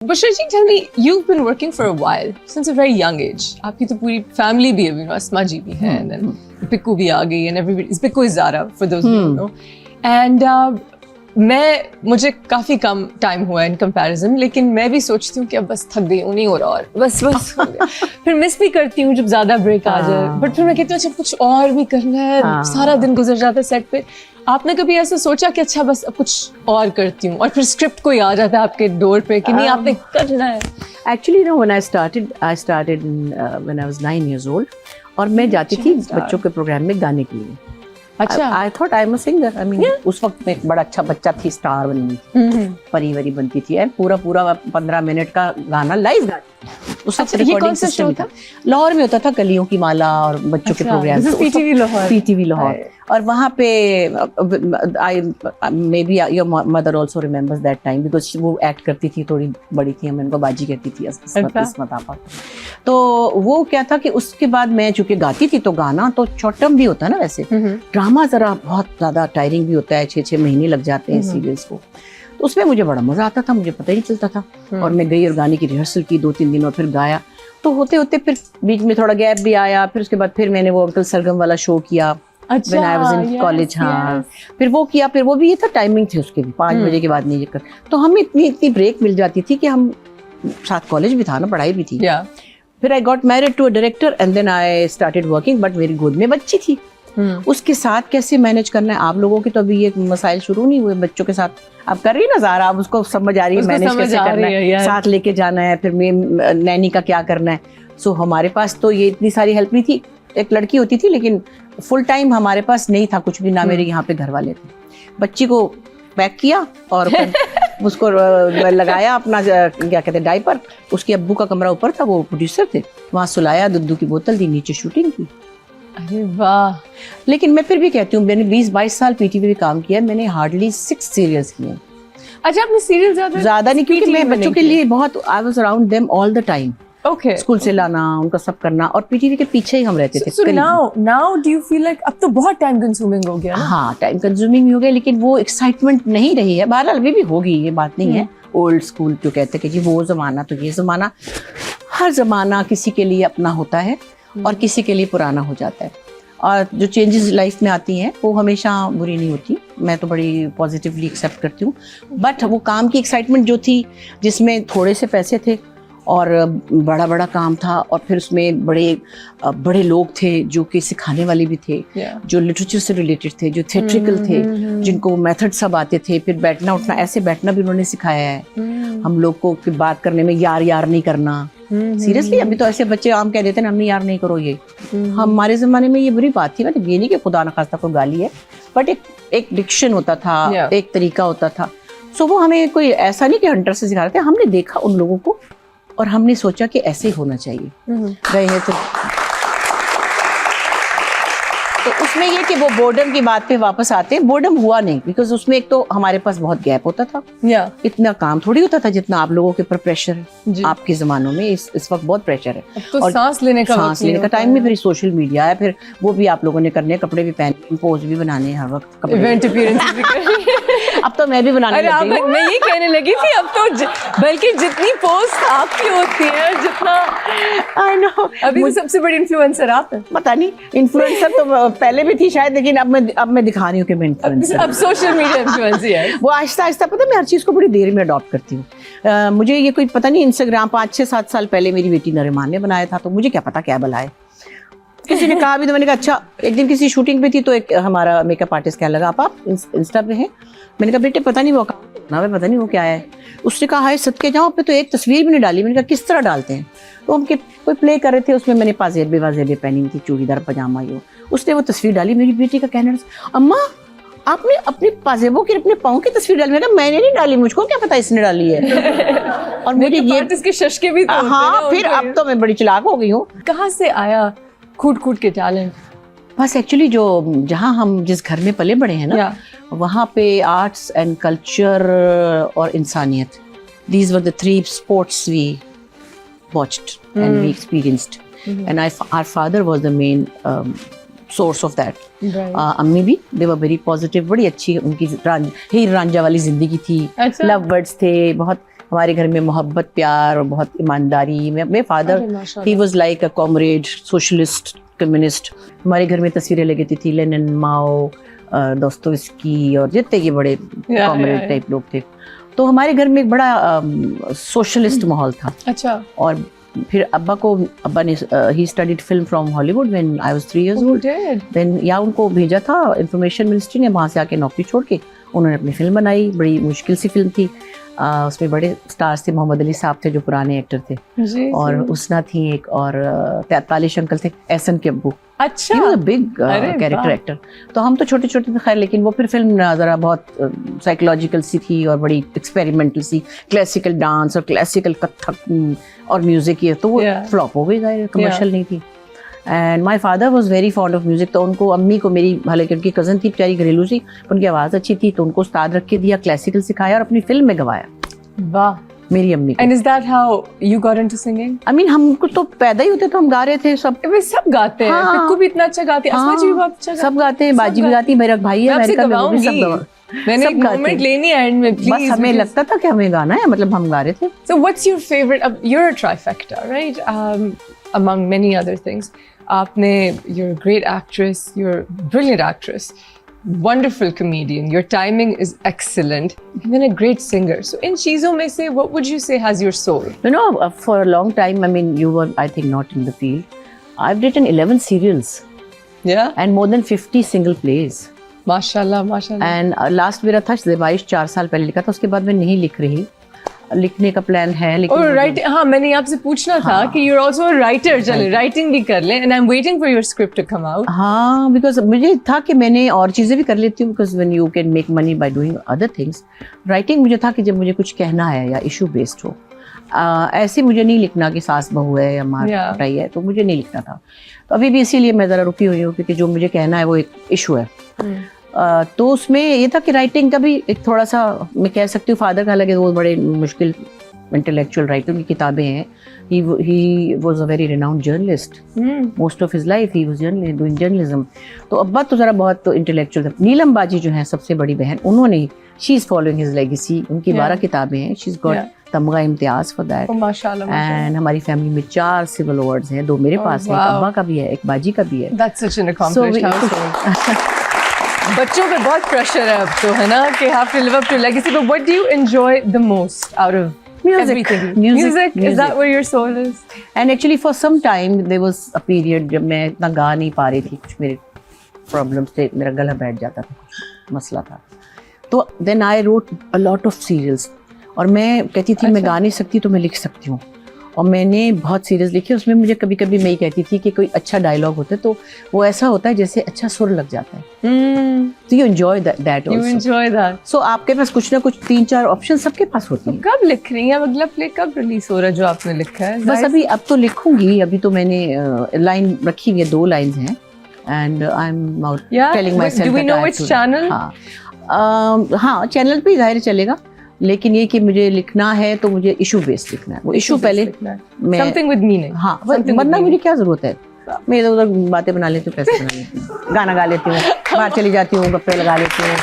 Bushra ji, tell me, you've been working for a while, since a very young age. आपकी तो पूरी family भी है, you know, Asma ji भी है, and then Pikku भी आ गई, and everybody, Pikku is Zara, for those who don't know. And मुझे काफ़ी कम टाइम हुआ इन कंपैरिजन, लेकिन मैं भी सोचती हूँ कि अब बस थक गई हूँ, नहीं हो रहा और बस हो गया। फिर मिस भी करती हूँ जब ज़्यादा ब्रेक आ जाए, बट फिर मैं कहती हूँ अच्छा कुछ और भी करना है, सारा दिन गुजर जाता है सेट पे। आपने कभी ऐसा सोचा कि अच्छा बस अब कुछ और करती हूँ, और फिर स्क्रिप्ट कोई आ जाता है आपके डोर पे कि नहीं आपने करना है? Actually, no, when I started when I was 9 years old, और मैं जाती थी बच्चों के प्रोग्राम में गाने के लिए। अच्छा, I thought I'm a singer. I mean, उस वक्त मैं एक बड़ा अच्छा बच्चा थी, स्टार बननी थी, परी वरी बनती थी, पूरा 15 मिनट का गाना लाइव गाती। उस वक्त रिकॉर्डिंग सिस्टम था, लाहौर में होता था, कलियों की माला और बच्चों के प्रोग्राम, पीटीवी लाहौर। और वहाँ पे may be your mother also remembers that time, because वो एक्ट करती थी, थोड़ी बड़ी थी, मैं उनको बाजी कहती थी, किस्मत आपा। तो वो क्या था कि उसके बाद मैं चूंकि गाती थी, तो गाना तो शॉर्ट टर्म भी होता है ना, वैसे ड्रामा जरा बहुत ज्यादा टायरिंग भी होता है, 6-6 महीने लग जाते हैं सीरियल्स को। तो उसमें मुझे बड़ा मजा आता था, मुझे पता ही नहीं चलता था। और मैं गई और गाने की रिहर्सल की 2-3 दिन, और फिर गाया। तो होते होते फिर बीच में थोड़ा गैप भी आया, फिर उसके बाद फिर मैंने वो अंकल सरगम वाला शो किया when I was in college। हाँ, फिर वो किया, फिर वो भी ये था, टाइमिंग थी उसके भी, 5 बजे के बाद नहीं कर। तो हमें इतनी ब्रेक मिल जाती थी कि हम साथ, कॉलेज भी था ना, पढ़ाई भी थी। फिर I got married to a director and then I started working, but मेरी गोद में बच्ची थी। उसके साथ कैसे मैनेज करना है, आप लोगों के तो अभी ये मसाइल शुरू नहीं हुए बच्चों के साथ। आप कर रही है ना ज़ारा, आप उसको समझ आ रही है मैनेज कैसे करना है, साथ लेके जाना है, फिर नैनी का क्या करना है। सो हमारे पास तो ये इतनी सारी हेल्प नहीं थी। एक लड़की होती थी, लेकिन फुल टाइम हमारे पास नहीं था कुछ भी, ना मेरे यहाँ पे घर वाले थे। बच्ची को पैक किया और उसको लगाया अपना क्या कहते हैं डायपर। उसके अब्बू का कमरा ऊपर था, वो प्रोड्यूसर थे, वहाँ सुलाया, दूध की बोतल दी, नीचे शूटिंग की। अरे वाह। लेकिन मैं फिर भी कहती हूँ, मैंने 20-22 साल पीटीवी में काम किया, मैंने हार्डली 6 सीरियल्स किए। अच्छा, आपने सीरियल ज्यादा नहीं, क्योंकि मैं बच्चों के लिए बहुत, I was around them all the time. Okay. School से लाना, उनका सब करना, और पीटीवी के पीछे ही हम रहते थे। So now do you feel like अब तो बहुत टाइम कंज्यूमिंग हो गया ना? हाँ, टाइम कंज्यूमिंग भी हो गया, लेकिन वो एक्साइटमेंट नहीं रही है। बहरहाल अभी भी होगी, ये बात नहीं है। ओल्ड स्कूल जो कहते हैं कि जी वो जमाना तो ये जमाना, हर जमाना किसी के लिए अपना होता है और किसी के लिए पुराना हो जाता है। और जो चेंजेस लाइफ में आती हैं वो हमेशा बुरी नहीं होती, मैं तो बड़ी पॉजिटिवली एक्सेप्ट करती हूँ। बट वो काम की एक्साइटमेंट जो थी, जिसमें थोड़े से पैसे थे और बड़ा काम था, और फिर उसमें बड़े लोग थे जो कि सिखाने वाले भी थे, जो लिटरेचर से रिलेटेड थे, जो थिएट्रिकल थे, जिनको मेथड सब आते थे। फिर बैठना उठना, ऐसे बैठना भी उन्होंने सिखाया है हम लोग को, कि बात करने में यार नहीं करना। सीरियसली, अभी तो ऐसे बच्चे आम कह देते हैं अम्मी यार नहीं करो ये। हमारे ज़माने में ये बुरी बात थी, मतलब ये नहीं कि खुदा न खास्ता कोई गाली है, बट एक डिक्शन होता था, एक तरीका होता था। सो वो हमें कोई ऐसा नहीं कि हंटर से सिखा रहे थे, हमने देखा उन लोगों को और हमने सोचा कि ऐसे ही होना चाहिए। गए हैं तो उसमें ये कि वो बोर्डम की बात पे वापस आते हैं, बोर्डम हुआ नहीं, बिकॉज उसमें एक तो हमारे पास बहुत गैप होता था, इतना काम थोड़ी होता था जितना आप लोगों के पर प्रेशर है। आपके जमानों में इस वक्त बहुत प्रेशर है, तो और सांस लेने का टाइम में फिर सोशल मीडिया है, फिर वो भी आप लोगों ने करने, कपड़े भी पहने, पोज भी बनाने हर वक्त, इवेंट अपीयरेंस भी करनी। अब तो मैं भी बनाने लगी हूं। मैं ये कहने लगी थी, अब तो बल्कि जितनी पोस्ट आपकी होती है, जितना आई नो, अभी सबसे बड़ी इन्फ्लुएंसर आप हैं। पता नहीं, इन्फ्लुएंसर तो पहले भी थी शायद, लेकिन अब मैं दिखा रही हूँ कि मैं इन्फ्लुएंसर। अब सोशल मीडिया इन्फ्लुएंसर है। वो आहिस्ता पता, मैं हर चीज़ को बड़ी देर में अडॉप्ट करती हूँ। मुझे ये कोई पता नहीं, इंस्टाग्राम 5-6-7 साल पहले मेरी बेटी नरिमान ने बनाया था, तो मुझे क्या पता क्या भला है। किसी ने कहा भी, तो मैंने कहा अच्छा। एक दिन किसी शूटिंग पे थी, तो एक हमारा मेकअप आर्टिस्ट कहने लगा आप इंस्टा पे हैं? मैंने कहा बेटे पता नहीं वो ना, पता नहीं वो क्या है। उसने कहा हाय सदके जाओ, पे तो एक तस्वीर भी नहीं डाली। मैंने कहा किस तरह डालते हैं? तो हम कोई प्ले कर रहे थे, उसमें मैंने पाजेबे पहनी हुई थी, चूड़ीदार पजामा। ये उसने वो तस्वीर डाली, मेरी बेटी का कहना अम्मा आपने अपने पाजेबों की, अपने पाँव की तस्वीर डाली। मैंने नहीं डाली, मुझको क्या पता इसने डाली है। और मुझे ये इसके शशके भी तो हाँ, फिर अब तो मैं बड़ी चालाक हो गई हूँ। कहाँ से आया खूट के टैलेंट? बस एक्चुअली जहाँ हम जिस घर में पले बड़े हैं ना, वहाँ पे आर्ट्स एंड कल्चर और इंसानियत, these were the 3 sports we watched and we experienced, and our father was the main source of that. अम्मी भी, they were very positive, बड़ी अच्छी उनकी हीर रांझा वाली जिंदगी थी, लव बर्ड्स थे, बहुत हमारे घर में मोहब्बत, प्यार और बहुत ईमानदारी। मेरे फादर अरे माशाल्लाह। He was like a comrade, socialist, communist. हमारे घर में तस्वीरें लगी थी लेनिन, माओ, दोस्तोवस्की और जितने के बड़े कॉमरेड टाइप लोग थे। तो हमारे घर में एक बड़ा सोशलिस्ट माहौल था। अच्छा। और फिर अब्बा ने ही studied film from Hollywood when I was 3 years old। Then या उनको भेजा था इंफॉर्मेशन मिनिस्ट्री ने, वहाँ से आके नौकरी छोड़ के उन्होंने अपनी फिल्म बनाई। बड़ी मुश्किल सी फिल्म थी। उसमें बड़े स्टार्स थे, मोहम्मद अली साहब थे जो पुराने एक्टर थे, जी, और जी। उसना थी एक, और तालिश अंकल थे, एहसन के अब्बू। अच्छा। He was a big अरे कैरेक्टर वाह। एक्टर। तो हम तो छोटे छोटे थे खैर, लेकिन वो फिर फिल्म ज़रा बहुत साइकोलॉजिकल सी थी और बड़ी एक्सपेरिमेंटल सी, क्लासिकल डांस और क्लासिकल कथक और म्यूजिक, ये तो वो Yeah. फ्लॉप हो गई, कमर्शियल नहीं थी। And my father was very fond of music. तो उनको, अम्मी को, मेरी हालांकि उनकी कज़न थी बेचारी घरेलू सी, उनकी आवाज़ अच्छी थी तो उनको उस्ताद रख के दिया, क्लासिकल सिखाया और अपनी फिल्म में गवाया वाह। मेरी अम्मी को। And is that how you got into singing? I mean हमको तो पैदा ही होते तो हम गा रहे थे सब। वे सब गाते हैं। हाँ। पिक्कू भी इतना अच्छा गाती है, अस्मा जी भी बहुत अच्छा सब गाते हैं, बाजी भी गाती है, मेरा भाई है मैं आपसे अमेरिका में, वो भी सब गवाऊंगी। मैंने सब एक गाते मोमेंट हैं। लेनी है एंड में, बस प्लीज। हमें लगता था कि हमें गाना है, मतलब हम गा रहे थे। So what's your favorite? You're a trifecta, right? Among many other things. You're a great actress. You're a brilliant actress. Wonderful comedian. Your timing is excellent. You've been a great singer. So in चीजों में से, what would you say has your soul? You know, for a long time, I mean, you were, I think, not in the field. I've written 11 serials Yeah. and more than 50 single plays. माशाल्लाह, माशाल्लाह. And last मेरा था ज़ेबाइश, 4 साल पहले लिखा था, उसके बाद मैं नहीं लिख रही। लिखने का प्लान है, लेकिन और राइटिंग, हाँ, मैंने आपसे पूछना था कि you're also a writer. चलो, राइटिंग भी कर लें. And I'm waiting for your script to come out. हाँ, बिकॉज मुझे था कि मैंने और चीज़ें भी कर लेती हूँ, because when you can make money by doing other things. Writing मुझे था कि जब मुझे कुछ कहना है या इशू बेस्ड हो, ऐसे मुझे नहीं लिखना कि सास बहू है या मार Yeah. पिटाई है, तो मुझे नहीं लिखना था। तो अभी भी इसीलिए मैं ज़रा रुकी हुई हूँ, क्योंकि जो मुझे कहना है वो एक इशू है। तो उसमें ये था कि राइटिंग का भी एक थोड़ा सा, मैं कह सकती हूँ, फादर का लगे वो बड़े मुश्किल इंटेलेक्चुअल राइटर, उनकी किताबें हैं। He was a very renowned journalist, most of his life he was doing journalism. तो अब्बा तो ज़रा बहुत इंटेलेक्चुअल था। नीलम बाजी जो है सबसे बड़ी बहन, उन्होंने, she is following his legacy. उनकी 12 किताबें हैं, शी इज़ गॉट तमगा इम्तियाज फॉर दैट। Oh, माशाल्लाह, माशाल्लाह. एंड हमारी फैमिली में 4 सिविल अवार्ड्स हैं, 2 मेरे पास हैं, एक wow. अब्बा का भी है, एक बाजी का भी है। That's such an accomplished So household. बच्चों पे बहुत प्रेशर है अब तो, है ना, कि have to live up to legacy. But what do you enjoy the most out of everything? Music. Is that where your soul is? And actually for some time there was a period जब मैं इतना गा नहीं पा रही थी, कुछ मेरे प्रॉब्लम्स थे, मेरा गला बैठ जाता था, कुछ मसला था। तो then I wrote a lot of serials, और मैं कहती थी मैं गा नहीं सकती तो मैं लिख सकती हूँ। और मैंने बहुत सीरियस लिखे, उसमें मुझे कभी कभी मैं ही कहती थी कि कोई अच्छा डायलॉग होता है तो वो ऐसा होता है जैसे अच्छा सुर लग जाता है। तो you enjoy that You enjoy that. सो आपके पास कुछ ना कुछ 3-4 ऑप्शन सबके पास होती हैं। कब लिख रही हैं? अगला प्ले कब रिलीज हो रहा है जो आपने लिखा है? बस अभी अब तो लिखूंगी, अभी तो मैंने लाइन रखी हुई है, 2 लाइन्स हैं, and I am telling my self. Do we know which channel? हाँ, चैनल पे जाहिर चलेगा, लेकिन ये कि मुझे लिखना है तो मुझे इशू बेस्ड लिखना है। वो इशू पहले मैं, Something with meaning. हाँ, Something with वरना meaning. मुझे क्या जरूरत है, मैं इधर उधर बातें बना लेती हूँ, पैसे बना लेती हूँ, गाना गा लेती हूँ, बाहर चली जाती हूँ, गप्पे लगा लेती हूँ।